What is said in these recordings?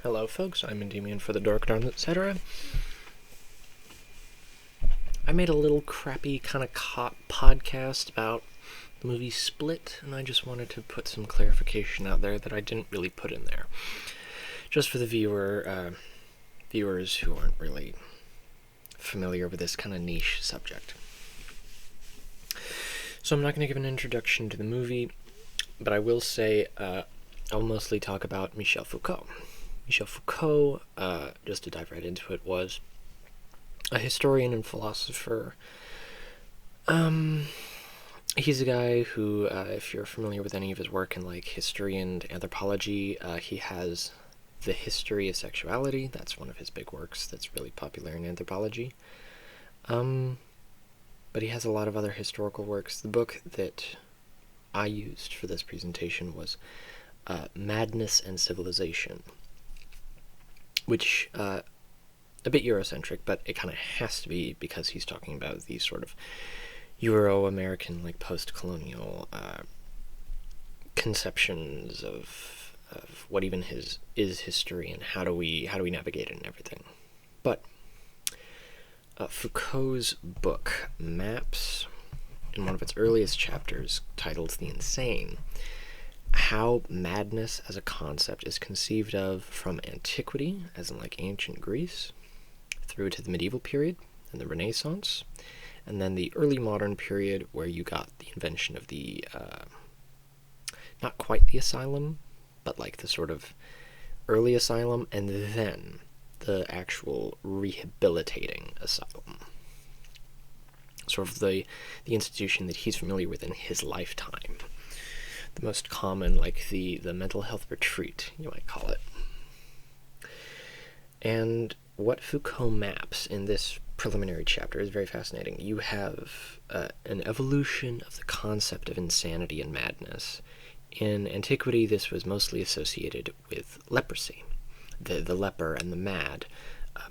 Hello folks, I'm Endymion for the Dork Darn Etc. I made a little crappy kind of podcast about the movie Split, and I just wanted to put some clarification out there that I didn't really put in there. Just for the viewers who aren't really familiar with this kind of niche subject. So I'm not going to give an introduction to the movie, but I will say I'll mostly talk about Michel Foucault. Michel Foucault, just to dive right into it, was a historian and philosopher. He's a guy who, if you're familiar with any of his work in like history and anthropology, he has The History of Sexuality. That's one of his big works that's really popular in anthropology. But he has a lot of other historical works. The book that I used for this presentation was Madness and Civilization, which a bit Eurocentric, but it kind of has to be because he's talking about these sort of Euro-American, like post-colonial conceptions of what even is history and how do we navigate it and everything. But Foucault's book maps, in one of its earliest chapters, titled The Insane, how madness as a concept is conceived of from antiquity, as in like ancient Greece, through to the medieval period and the Renaissance, and then the early modern period where you got the invention of the, not quite the asylum, but like the sort of early asylum, and then the actual rehabilitating asylum. Sort of the institution that he's familiar with in his lifetime. The most common, like the mental health retreat, you might call it. And what Foucault maps in this preliminary chapter is very fascinating. You have an evolution of the concept of insanity and madness. In antiquity, this was mostly associated with leprosy. The leper and the mad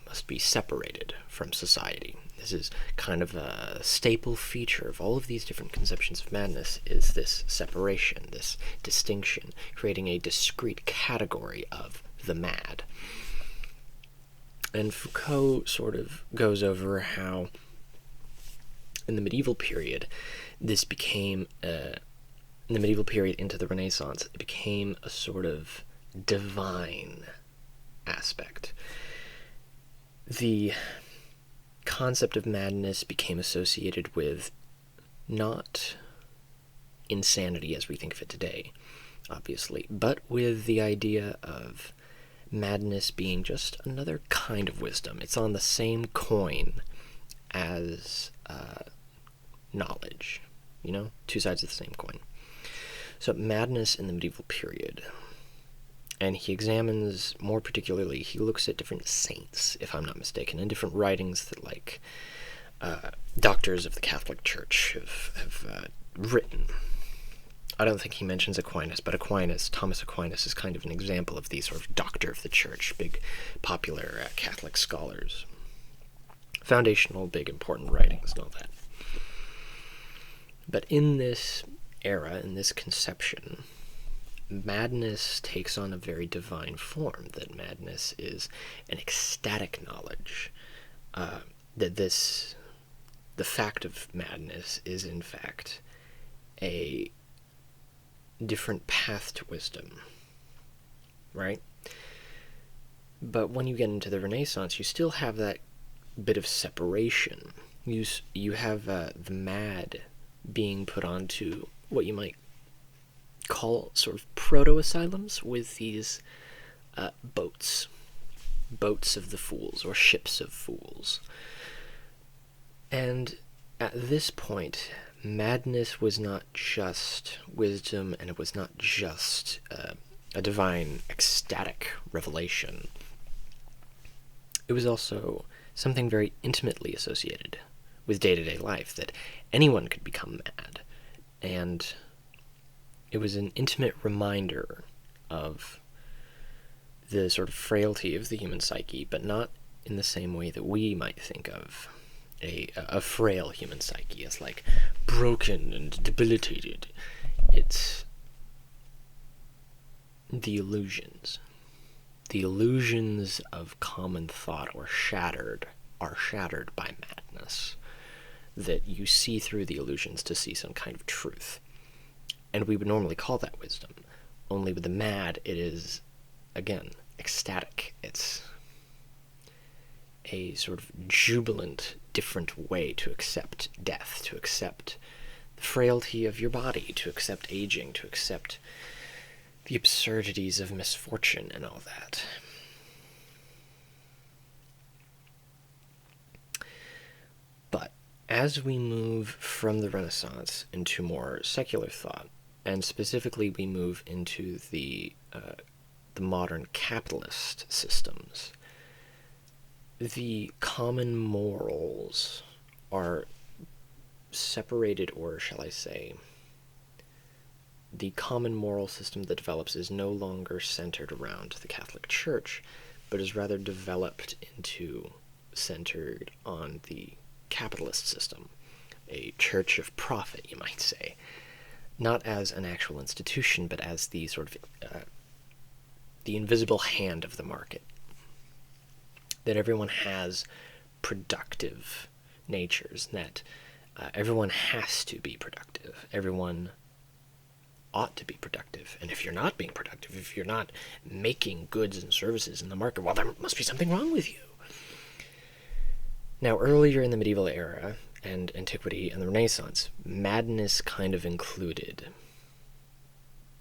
must be separated from society. This is kind of a staple feature of all of these different conceptions of madness, is this separation, this distinction, creating a discrete category of the mad. And Foucault sort of goes over how in the medieval period, this became, in the medieval period into the Renaissance, it became a sort of divine aspect. The concept of madness became associated with not insanity as we think of it today, obviously, but with the idea of madness being just another kind of wisdom. It's on the same coin as knowledge, you know? Two sides of the same coin. So madness in the medieval period. And he examines, more particularly, he looks at different saints, if I'm not mistaken, and different writings that, like, doctors of the Catholic Church have written. I don't think he mentions Aquinas, but Thomas Aquinas, is kind of an example of these sort of doctor of the church, big, popular Catholic scholars. Foundational, big, important writings and all that. But in this era, in this conception, madness takes on a very divine form, that madness is an ecstatic knowledge, that the fact of madness is in fact a different path to wisdom, right? But when you get into the Renaissance, you still have that bit of separation. You have the mad being put onto what you might call sort of proto-asylums with these boats of the fools, or ships of fools. And at this point, madness was not just wisdom, and it was not just a divine ecstatic revelation. It was also something very intimately associated with day-to-day life, that anyone could become mad. And it was an intimate reminder of the sort of frailty of the human psyche, but not in the same way that we might think of a frail human psyche as like broken and debilitated. It's the illusions, the illusions of common thought are shattered by madness, that you see through the illusions to see some kind of truth. And we would normally call that wisdom. Only with the mad, it is, again, ecstatic. It's a sort of jubilant, different way to accept death, to accept the frailty of your body, to accept aging, to accept the absurdities of misfortune and all that. But as we move from the Renaissance into more secular thought, and specifically we move into the modern capitalist systems, the common morals are separated, or shall I say, the common moral system that develops is no longer centered around the Catholic Church, but is rather developed into centered on the capitalist system, a church of profit, you might say, not as an actual institution, but as the sort of the invisible hand of the market. That everyone has productive natures, that everyone has to be productive. Everyone ought to be productive. And if you're not being productive, if you're not making goods and services in the market, well, there must be something wrong with you. Now, earlier in the medieval era and antiquity and the Renaissance, madness kind of included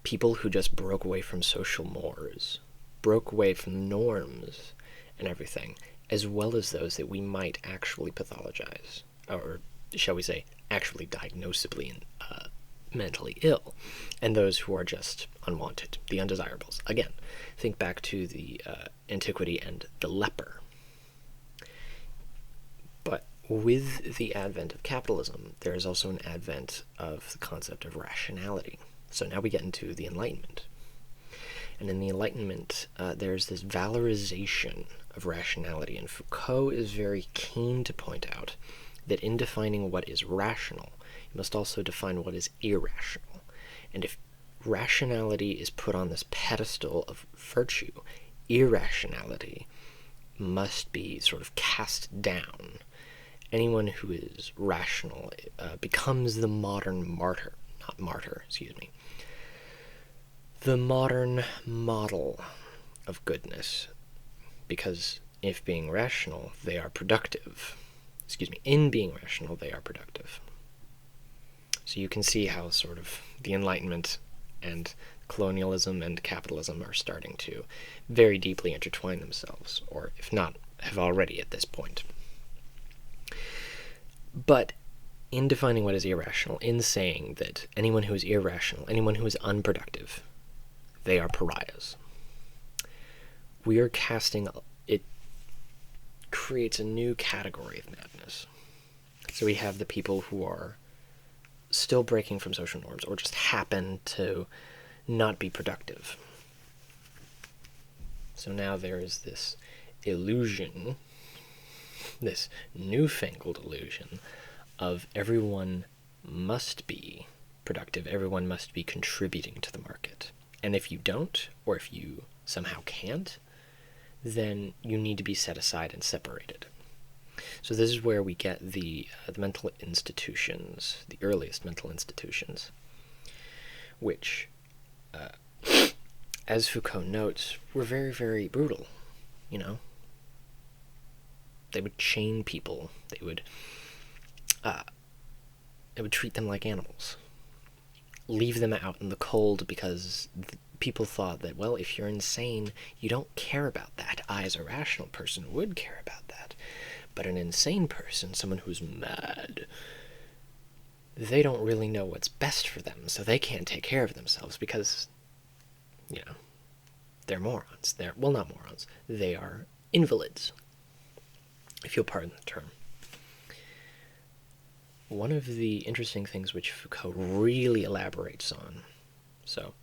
people who just broke away from social mores, broke away from norms and everything, as well as those that we might actually pathologize, or shall we say, actually diagnosably mentally ill, and those who are just unwanted, the undesirables. Again, think back to the antiquity and the leper. But with the advent of capitalism, there is also an advent of the concept of rationality. So now we get into the Enlightenment. And in the Enlightenment, there's this valorization of rationality, and Foucault is very keen to point out that in defining what is rational, you must also define what is irrational. And if rationality is put on this pedestal of virtue, irrationality must be sort of cast down. Anyone who is rational becomes the modern the modern model of goodness, because if being rational, they are productive. In being rational, they are productive. So you can see how sort of the Enlightenment and colonialism and capitalism are starting to very deeply intertwine themselves, or if not, have already at this point. But in defining what is irrational, in saying that anyone who is irrational, anyone who is unproductive, they are pariahs. We are casting, it creates a new category of madness. So we have the people who are still breaking from social norms, or just happen to not be productive. So now there is this illusion, this newfangled illusion of everyone must be productive, everyone must be contributing to the market. And if you don't, or if you somehow can't, then you need to be set aside and separated. So this is where we get the mental institutions, the earliest mental institutions, which, as Foucault notes, were very, very brutal, you know? They would chain people. They would treat them like animals. Leave them out in the cold because people thought that, well, if you're insane, you don't care about that. I, as a rational person, would care about that. But an insane person, someone who's mad, they don't really know what's best for them, so they can't take care of themselves because, you know, they're morons. Well, not morons. They are invalids, if you'll pardon the term. One of the interesting things which Foucault really elaborates on, so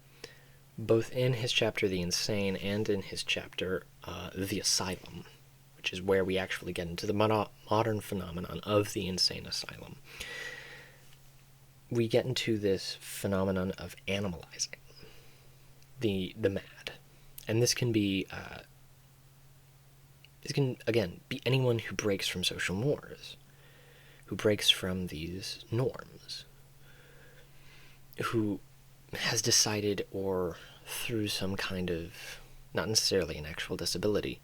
both in his chapter The Insane and in his chapter The Asylum, which is where we actually get into the modern phenomenon of the insane asylum, we get into this phenomenon of animalizing the mad. And this can be This can, again, be anyone who breaks from social mores, who breaks from these norms, who has decided, or through some kind of, not necessarily an actual disability,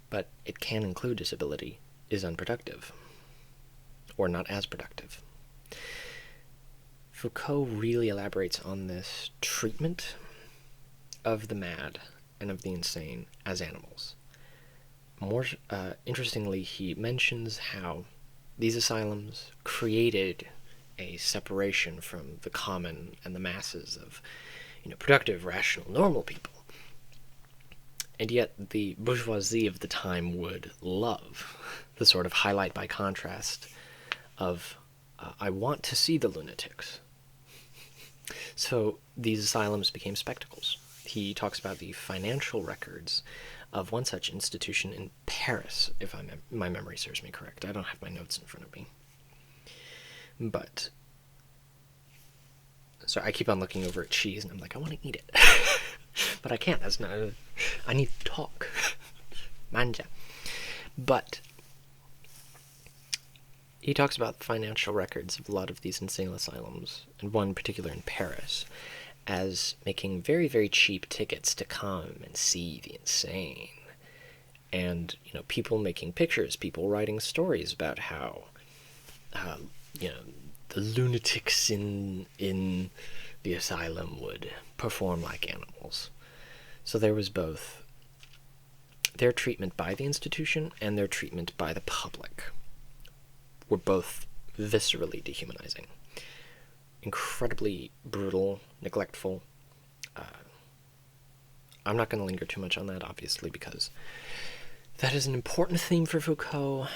but it can include disability, is unproductive, or not as productive. Foucault really elaborates on this treatment of the mad and of the insane as animals. More interestingly, he mentions how these asylums created a separation from the common and the masses of, productive, rational, normal people. And yet the bourgeoisie of the time would love the sort of highlight by contrast of, I want to see the lunatics. So these asylums became spectacles. He talks about the financial records of one such institution in Paris, if my memory serves me correct. I don't have my notes in front of me. But, sorry, I keep on looking over at cheese, and I'm like, I want to eat it. But I can't. That's not. I need to talk. Manja. But he talks about the financial records of a lot of these insane asylums, and one particular in Paris, as making very, very cheap tickets to come and see the insane. And, people making pictures, people writing stories about how, the lunatics in the asylum would perform like animals. So there was both their treatment by the institution and their treatment by the public were both viscerally dehumanizing. Incredibly brutal, neglectful. I'm not going to linger too much on that, obviously, because that is an important theme for Foucault,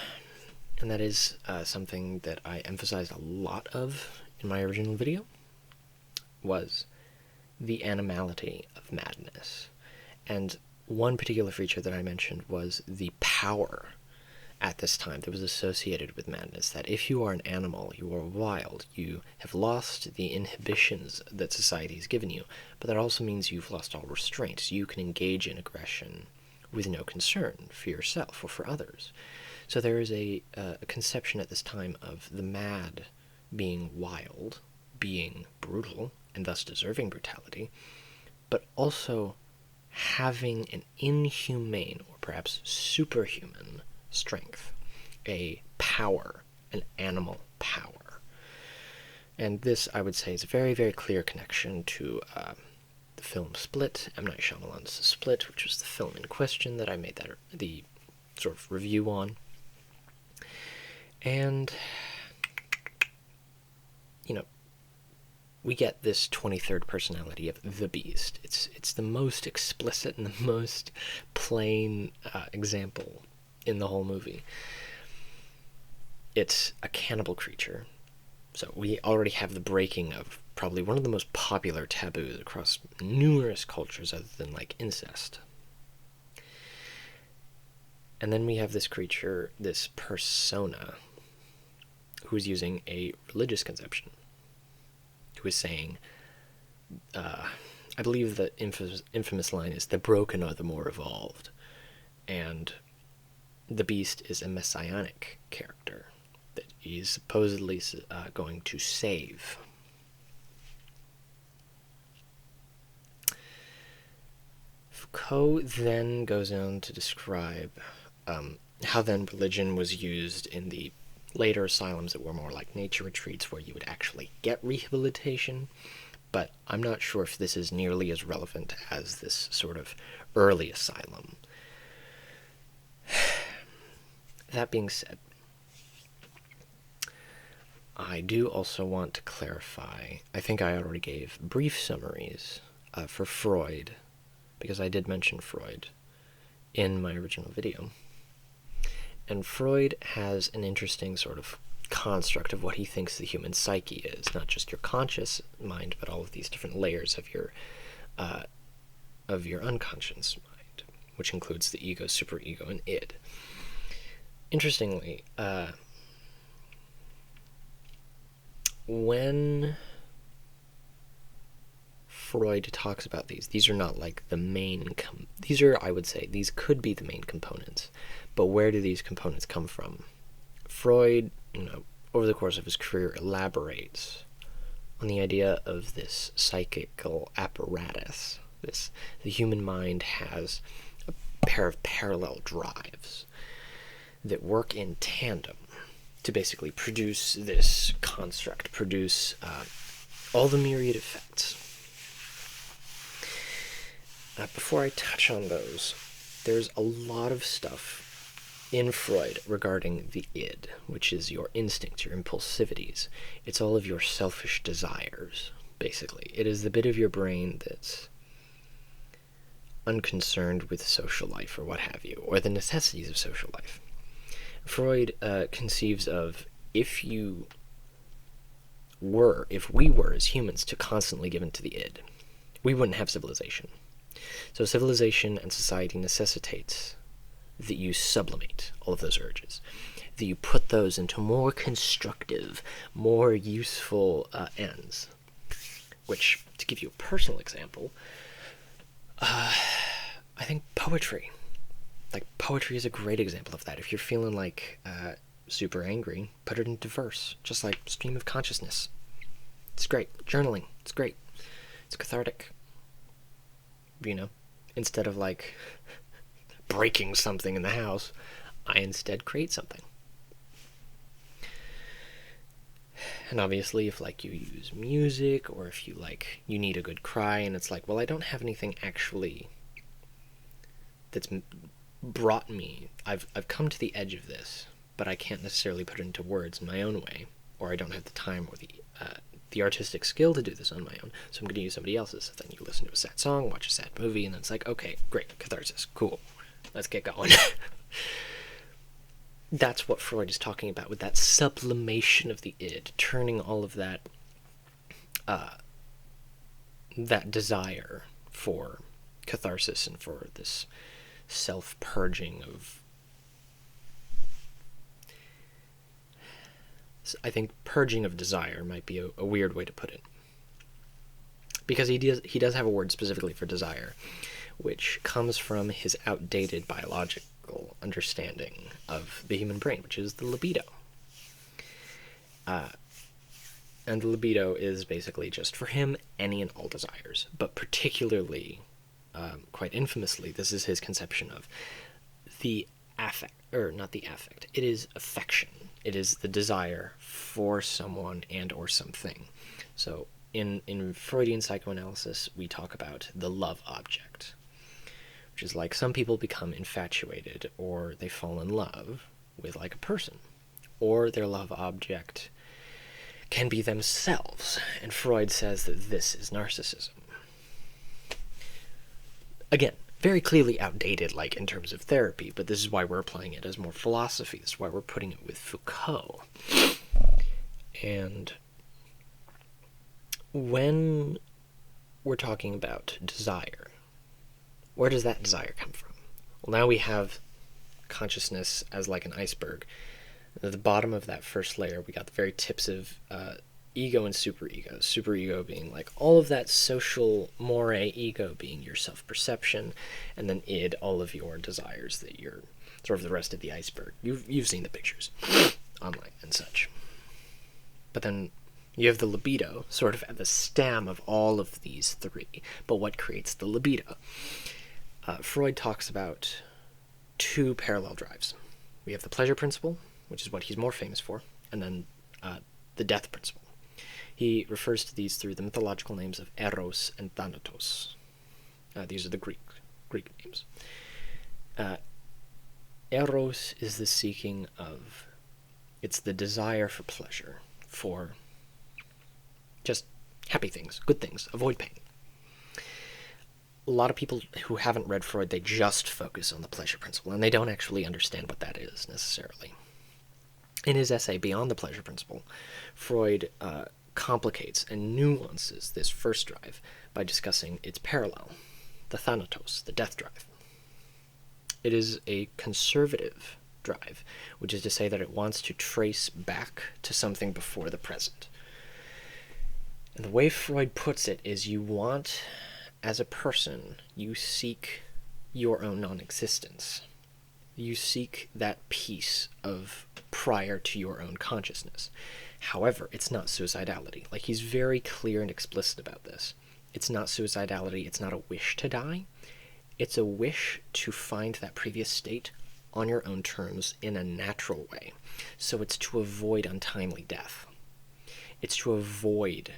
and that is something that I emphasized a lot of in my original video, was the animality of madness. And one particular feature that I mentioned was the power at this time that was associated with madness, that if you are an animal, you are wild, you have lost the inhibitions that society has given you, but that also means you've lost all restraints. You can engage in aggression with no concern for yourself or for others. So there is a conception at this time of the mad being wild, being brutal, and thus deserving brutality, but also having an inhumane, or perhaps superhuman, strength, a power, an animal power. And this, I would say, is a very, very clear connection to the film Split, M. Night Shyamalan's Split, which was the film in question that I made the sort of review on. And, we get this 23rd personality of the Beast. It's the most explicit and the most plain example in the whole movie. It's a cannibal creature. So we already have the breaking of probably one of the most popular taboos across numerous cultures other than, like, incest. And then we have this creature, this persona, who's using a religious conception, who is saying, I believe the infamous line is, the broken are the more evolved. And the Beast is a messianic character that he's supposedly going to save. Foucault then goes on to describe how then religion was used in the later asylums that were more like nature retreats, where you would actually get rehabilitation, but I'm not sure if this is nearly as relevant as this sort of early asylum. That being said, I do also want to clarify, I think I already gave brief summaries for Freud, because I did mention Freud in my original video. And Freud has an interesting sort of construct of what he thinks the human psyche is, not just your conscious mind, but all of these different layers of your unconscious mind, which includes the ego, superego, and id. Interestingly, when Freud talks about these are not like the main, these are, I would say, these could be the main components, but where do these components come from? Freud, over the course of his career, elaborates on the idea of this psychical apparatus. The human mind has a pair of parallel drives that work in tandem to basically produce this construct, produce all the myriad effects. Before I touch on those, there's a lot of stuff in Freud regarding the id, which is your instincts, your impulsivities. It's all of your selfish desires, basically. It is the bit of your brain that's unconcerned with social life or what have you, or the necessities of social life. Freud conceives of if we were as humans to constantly give in to the id, we wouldn't have civilization. So civilization and society necessitates that you sublimate all of those urges, that you put those into more constructive, more useful ends. Which, to give you a personal example, I think poetry. Like, poetry is a great example of that. If you're feeling like super angry, put it into verse, just like stream of consciousness. It's great. Journaling, it's great. It's cathartic. Instead of like breaking something in the house, I instead create something. And obviously, if you use music, or if you need a good cry, and it's like, well, I don't have anything actually that's brought me. I've come to the edge of this, but I can't necessarily put it into words in my own way, or I don't have the time or the artistic skill to do this on my own, so I'm going to use somebody else's. So then you listen to a sad song, watch a sad movie, and then it's like, okay, great, catharsis, cool, let's get going. That's what Freud is talking about with that sublimation of the id, turning all of that desire for catharsis and for this self-purging of... I think purging of desire might be a weird way to put it. Because he does have a word specifically for desire, which comes from his outdated biological understanding of the human brain, which is the libido. And the libido is basically just, for him, any and all desires, but particularly, quite infamously, this is his conception of the affect, or not the affect, it is affection. It is the desire for someone and or something. So in Freudian psychoanalysis, we talk about the love object, which is like some people become infatuated or they fall in love with a person, or their love object can be themselves. And Freud says that this is narcissism. Again, very clearly outdated, in terms of therapy, but this is why we're applying it as more philosophy. This is why we're putting it with Foucault. And when we're talking about desire, where does that desire come from? Well, now we have consciousness as like an iceberg. At the bottom of that first layer, we got the very tips of ego and superego. Superego being all of that social moray, ego being your self-perception, and then id, all of your desires that you're sort of the rest of the iceberg. You've seen the pictures online and such. But then you have the libido sort of at the stem of all of these three. But what creates the libido? Freud talks about two parallel drives. We have the pleasure principle, which is what he's more famous for, and then the death principle. He refers to these through the mythological names of Eros and Thanatos. These are the Greek names. Eros is the seeking of... It's the desire for pleasure, for just happy things, good things, avoid pain. A lot of people who haven't read Freud, they just focus on the pleasure principle, and they don't actually understand what that is, necessarily. In his essay, Beyond the Pleasure Principle, Freud complicates and nuances this first drive by discussing its parallel, the Thanatos, the death drive. It is a conservative drive, which is to say that it wants to trace back to something before the present. And the way Freud puts it is you want, as a person, you seek your own non-existence. You seek that peace of prior to your own consciousness. However, it's not suicidality. Like, he's very clear and explicit about this. It's not suicidality. It's not a wish to die. It's a wish to find that previous state on your own terms in a natural way. So it's to avoid untimely death. It's to avoid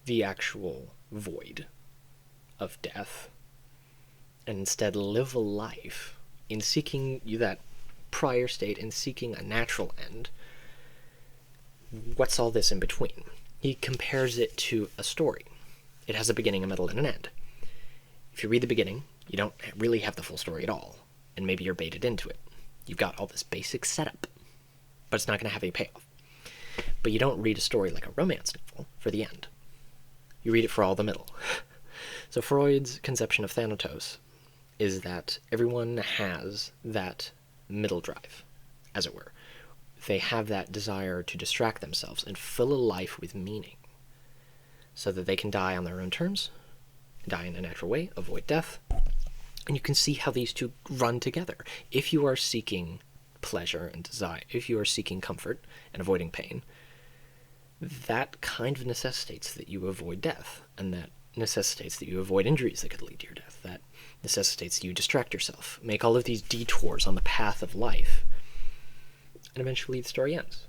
the actual void of death, and instead live a life in seeking that prior state and seeking a natural end. What's all this in between? He compares it to a story. It has a beginning, a middle, and an end. If you read the beginning, you don't really have the full story at all, and maybe you're baited into it. You've got all this basic setup, but it's not going to have any payoff. But you don't read a story like a romance novel for the end. You read it for all the middle. So Freud's conception of Thanatos is that everyone has that middle drive, as it were. They have that desire to distract themselves and fill a life with meaning so that they can die on their own terms, die in a natural way, avoid death. And you can see how these two run together. If you are seeking pleasure and desire, if you are seeking comfort and avoiding pain, that kind of necessitates that you avoid death, and that necessitates that you avoid injuries that could lead to your death. That necessitates that you distract yourself, make all of these detours on the path of life, and eventually the story ends.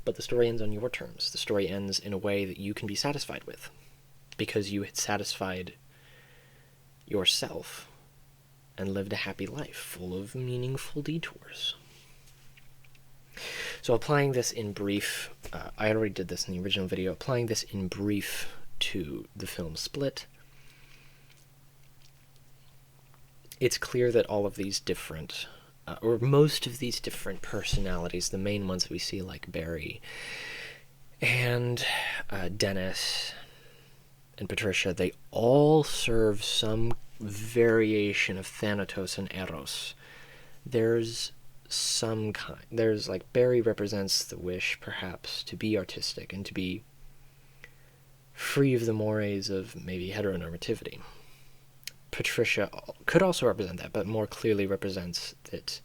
But the story ends on your terms. The story ends in a way that you can be satisfied with, because you had satisfied yourself and lived a happy life full of meaningful detours. So applying this in brief, I already did this in the original video, applying this in brief to the film Split, it's clear that all of these different, or most of these different personalities, the main ones that we see like Barry and Dennis and Patricia, they all serve some variation of Thanatos and Eros. There's some kind. There's like Barry represents the wish, perhaps, to be artistic and to be free of the mores of maybe heteronormativity. Patricia could also represent that, but more clearly represents that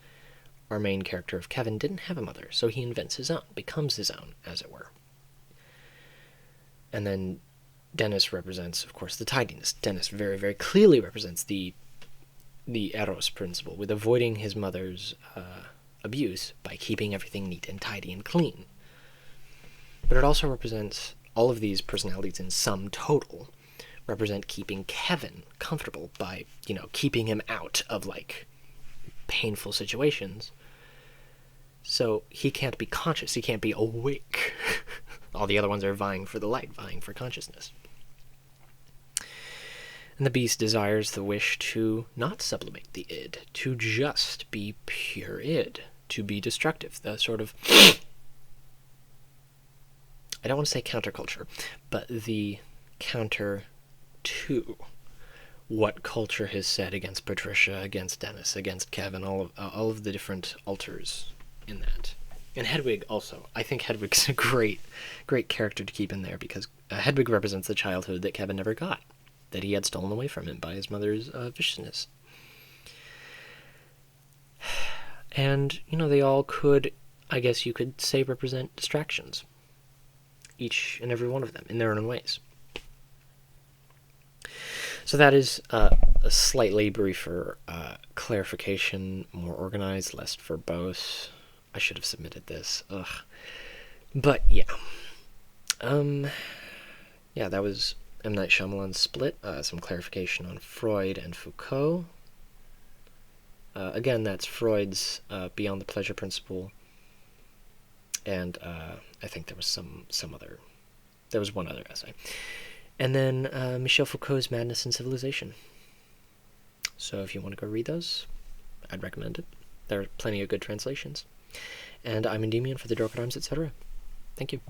our main character of Kevin didn't have a mother, so he invents his own, becomes his own, as it were. And then Dennis represents, of course, the tidiness. Dennis very, very clearly represents the Eros principle, with avoiding his mother's abuse by keeping everything neat and tidy and clean. But it also represents all of these personalities in sum total represent keeping Kevin comfortable by, keeping him out of, like, painful situations. So he can't be conscious, he can't be awake. All the other ones are vying for the light, vying for consciousness. And the beast desires the wish to not sublimate the id, to just be pure id, to be destructive, the sort of, I don't want to say counterculture, but the counter to what culture has said against Patricia, against Dennis, against Kevin, all of the different alters in that. And Hedwig also. I think Hedwig's a great character to keep in there, because Hedwig represents the childhood that Kevin never got, that he had stolen away from him by his mother's viciousness. And, they all could, I guess you could say, represent distractions. Each and every one of them, in their own ways. So that is a slightly briefer clarification, more organized, less verbose. I should have submitted this. Ugh. But, yeah. Yeah, that was M. Night Shyamalan's Split. Some clarification on Freud and Foucault. Again, that's Freud's Beyond the Pleasure Principle. And I think there was there was one other essay. And then Michel Foucault's Madness and Civilization. So if you want to go read those, I'd recommend it. There are plenty of good translations. And I'm Endymion for the Dark Arms, etc. Thank you.